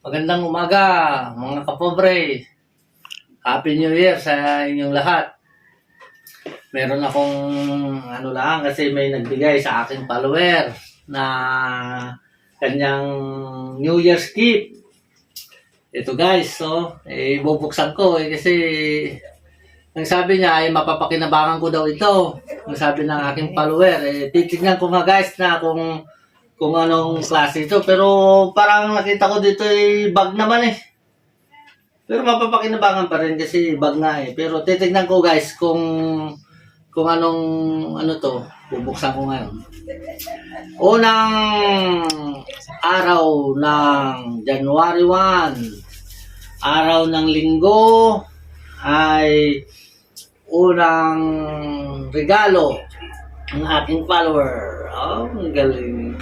Magandang umaga, mga kapobre. Happy New Year sa inyong lahat. Meron akong lang kasi may nagbigay sa aking follower na kanyang New Year's gift. Ito guys, so, bubuksan ko kasi ang sabi niya ay mapapakinabangan ko daw ito. Ang sabi ng aking follower, titignan ko nga guys na kung anong klase ito. Pero parang nakita ko dito ay bag naman eh. Pero mapapakinabangan pa rin kasi bag nga eh. Pero titignan ko guys kung anong to. Bubuksan ko ngayon. Unang araw ng January 1, araw ng linggo, ay unang regalo ng aking follower. Oh, ang galing.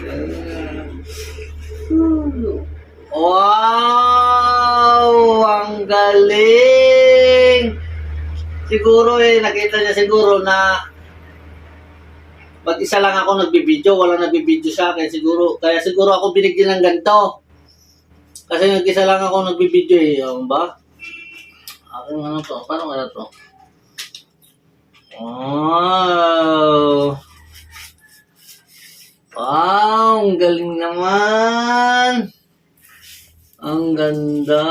Wow! Ang galing! Siguro nakita niya siguro na mag-isa lang ako nagbibideo, wala nagbibideo sa akin siguro. Kaya siguro ako binigyan ng ganito. Kasi mag-isa lang ako nagbibideo ba? Aking to? Paano to? Wow! Wow! Ang galing naman! Ang ganda!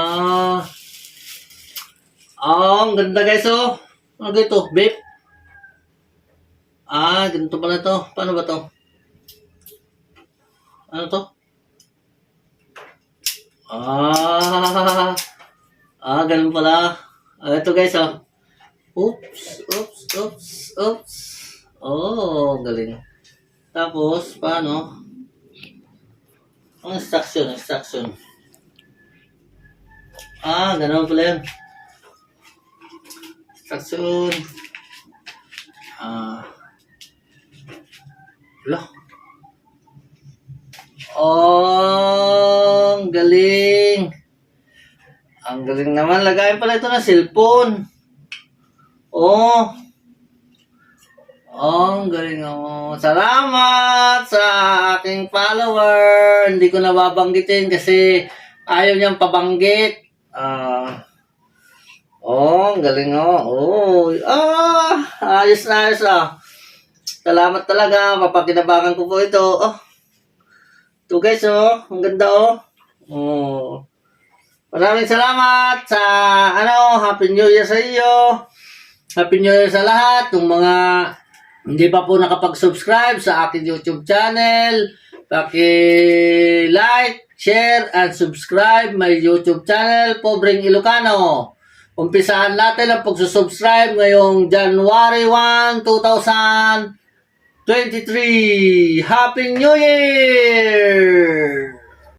Ang ganda guys oh! Ano ito? Vape? Ganito pala to. Paano ba to? Ano to? Ganun pala. Ito guys oh. Oops. Oh, galing. Tapos, paano? Ang instruction. Ganun pala yun. Instruction. Wala. Oh, ang galing. Ang galing naman. Lagayin pala ito ng cellphone. Oh, ang galing ako. Salamat sa aking follower. Hindi ko nababanggitin kasi ayaw niyang pabanggit. Ang galing ayos na ayos Salamat talaga. Mapakinabangan ko po ito. Ito guys ang ganda Maraming salamat sa Happy New Year sa iyo. Happy New Year sa lahat. Yung mga hindi pa po nakapag-subscribe sa aking YouTube channel, paki-like, share, and subscribe my YouTube channel, Pobreng Ilocano. Umpisahan natin ang pagsusubscribe ngayong January 1, 2023. Happy New Year!